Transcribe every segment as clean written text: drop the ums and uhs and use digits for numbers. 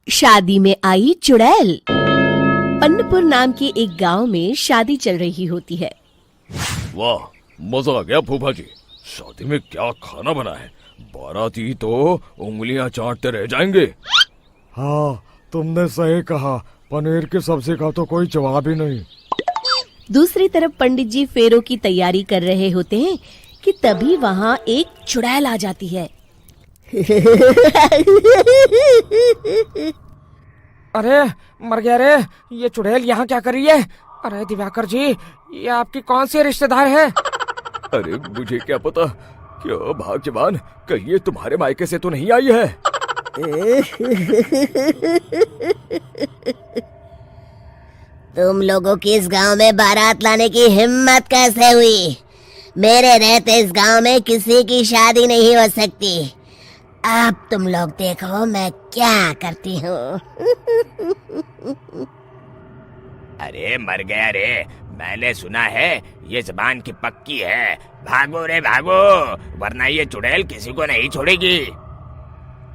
शादी में आई चुड़ैल। अन्नपुर नाम के एक गांव में शादी चल रही होती है। वाह, मजा आ गया फूफा जी। शादी में क्या खाना बना है, बाराती तो उंगलियां चाटते रह जाएंगे। हाँ, तुमने सही कहा, पनीर की सब्जी का तो कोई जवाब ही नहीं। दूसरी तरफ पंडित जी फेरों की तैयारी कर रहे होते हैं कि तभी वहाँ एक चुड़ैल आ जाती है। अरे मर गया रे, ये चुड़ैल यहाँ क्या कर रही है? अरे दिवाकर जी, ये आपकी कौन सी रिश्तेदार है? अरे मुझे क्या पता, क्या भाग्यवान, कहीं ये तुम्हारे मायके से तो नहीं आई है। तुम लोगों की इस गांव में बारात लाने की हिम्मत कैसे हुई? मेरे रहते इस गांव में किसी की शादी नहीं हो सकती। अब तुम लोग देखो मैं क्या करती हूँ। अरे मर गया रे, मैंने सुना है ये जबान की पक्की है। भागो रे भागो, वरना ये चुड़ैल किसी को नहीं छोड़ेगी।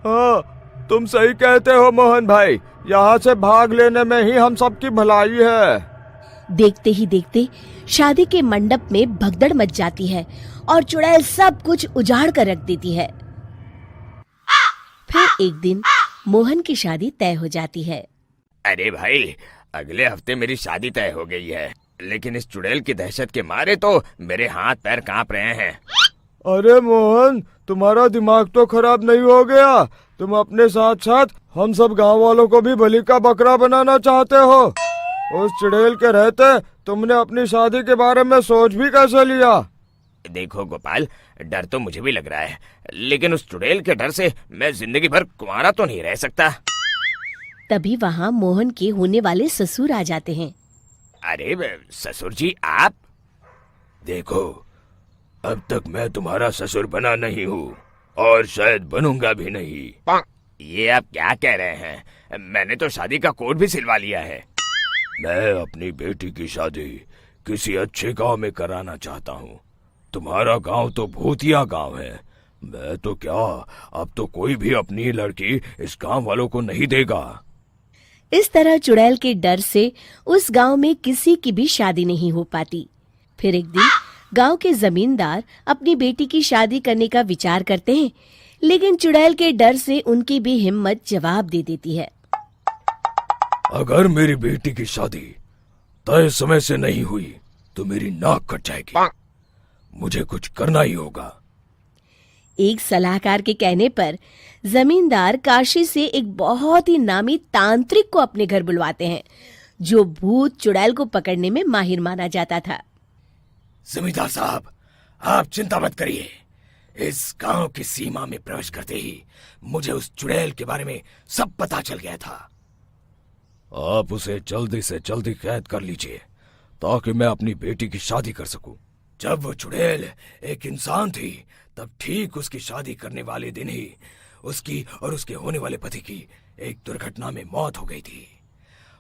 हाँ, तुम सही कहते हो मोहन भाई, यहाँ से भाग लेने में ही हम सबकी भलाई है। देखते ही देखते शादी के मंडप में भगदड़ मच जाती है और चुड़ैल सब कुछ उजाड़ कर रख देती है। फिर एक दिन मोहन की शादी तय हो जाती है। अरे भाई, अगले हफ्ते मेरी शादी तय हो गई है, लेकिन इस चुड़ैल की दहशत के मारे तो मेरे हाथ पैर कांप रहे हैं। अरे मोहन, तुम्हारा दिमाग तो खराब नहीं हो गया? तुम अपने साथ साथ हम सब गांव वालों को भी बलि का बकरा बनाना चाहते हो? उस चुड़ैल के रहते तुमने अपनी शादी के बारे में सोच भी कैसे लिया? देखो गोपाल, डर तो मुझे भी लग रहा है, लेकिन उस चुड़ैल के डर से मैं जिंदगी भर कुंवारा तो नहीं रह सकता। तभी वहाँ मोहन के होने वाले ससुर आ जाते हैं। अरे ससुर जी, आप? देखो, अब तक मैं तुम्हारा ससुर बना नहीं हूँ और शायद बनूंगा भी नहीं। ये आप क्या कह रहे हैं? मैंने तो शादी का कोड भी सिलवा लिया है। मैं अपनी बेटी की शादी किसी अच्छे गांव में कराना चाहता हूँ। तुम्हारा गांव तो भूतिया गांव है। मैं तो क्या, अब तो कोई भी अपनी लड़की इस गांव वालों को नहीं देगा। इस तरह चुड़ैल के डर से उस गांव में किसी की भी शादी नहीं हो पाती। फिर एक दिन गांव के जमींदार अपनी बेटी की शादी करने का विचार करते हैं, लेकिन चुड़ैल के डर से उनकी भी हिम्मत जवाब दे देती है। अगर मेरी बेटी की शादी तय समय से नहीं हुई तो मेरी नाक कट जाएगी। मुझे कुछ करना ही होगा। एक सलाहकार के कहने पर जमींदार काशी से एक बहुत ही नामी तांत्रिक को अपने घर बुलवाते हैं, जो भूत चुड़ैल को पकड़ने में माहिर माना जाता था। जमींदार साहब, आप चिंता मत करिए। इस गांव की सीमा में प्रवेश करते ही मुझे उस चुड़ैल के बारे में सब पता चल गया था। आप उसे जल्दी से जल्दी कैद कर लीजिए ताकि मैं अपनी बेटी की शादी कर सकूं। जब वो चुड़ैल एक इंसान थी, तब ठीक उसकी शादी करने वाले दिन ही उसकी और उसके होने वाले पति की एक दुर्घटना में मौत हो गई थी।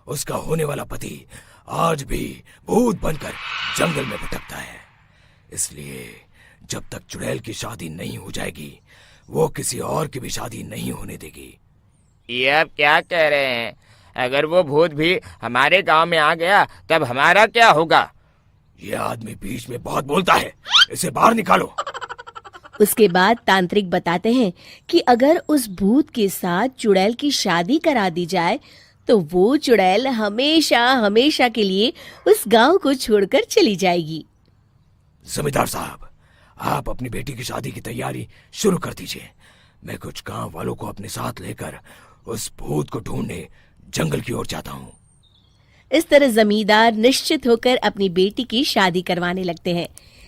उसका होने वाला पति आज भी भूत बनकर जंगल में भटकता है। इसलिए जब तक चुड़ैल की शादी नहीं हो जाएगी, वो किसी और की भी शादी नहीं होने देगी। ये आप क्या कह रहे हैं? अगर वो भूत भी हमारे गांव में आ गया, तब हमारा क्या होगा? ये आदमी बीच में बहुत बोलता है, इसे बाहर निकालो। उसके बाद तांत्रिक बताते हैं कि अगर उस भूत के साथ चुड़ैल की शादी करा दी जाए तो वो चुड़ैल हमेशा हमेशा के लिए उस गांव को छोड़कर चली जाएगी। जमींदार साहब, आप अपनी बेटी की शादी की तैयारी शुरू कर दीजिए। मैं कुछ गांव वालों को अपने साथ लेकर उस भूत को ढूंढने जंगल की ओर जाता हूँ। इस तरह जमींदार निश्चित होकर अपनी बेटी की शादी करवाने लगते हैं,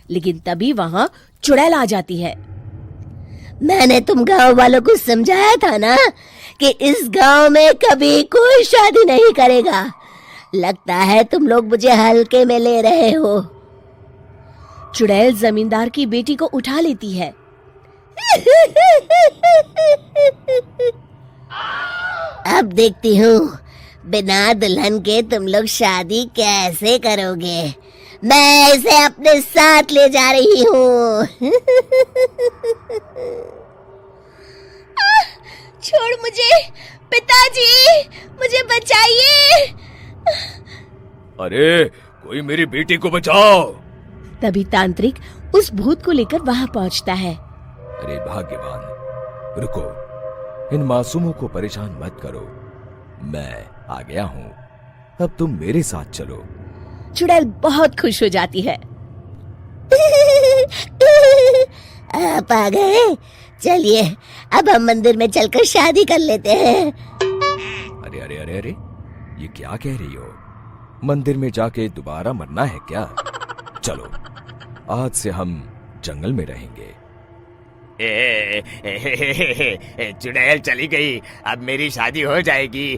लेकिन तभी वहाँ चुड़ैल आ जाती है। मैंने तुम गांव वालों को समझाया था ना कि इस गांव में कभी कोई शादी नहीं करेगा। लगता है तुम लोग मुझे हल्के में ले रहे हो। चुड़ैल जमींदार की बेटी को उठा लेती है। अब देखती हूँ बिना दुल्हन के तुम लोग शादी कैसे करोगे। मैं इसे अपने साथ ले जा रही हूँ। छोड़ मुझे, पिताजी, मुझे बचाइए। अरे कोई मेरी बेटी को बचाओ। तभी तांत्रिक उस भूत को लेकर वहां पहुंचता है। अरे भाग्यवान, रुको, इन मासूमों को परेशान मत करो, मैं आ गया हूँ, अब तुम मेरे साथ चलो। चुड़ैल बहुत खुश हो जाती है। आप आ गए, चलिए अब हम मंदिर में चलकर शादी कर लेते हैं। अरे अरे अरे अरे, ये क्या कह रही हो? मंदिर में जाके दोबारा मरना है क्या? चलो, आज से हम जंगल में रहेंगे। चुड़ैल चली गई, अब मेरी शादी हो जाएगी।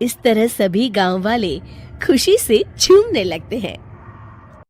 इस तरह सभी गांव वाले खुशी से झूमने लगते हैं।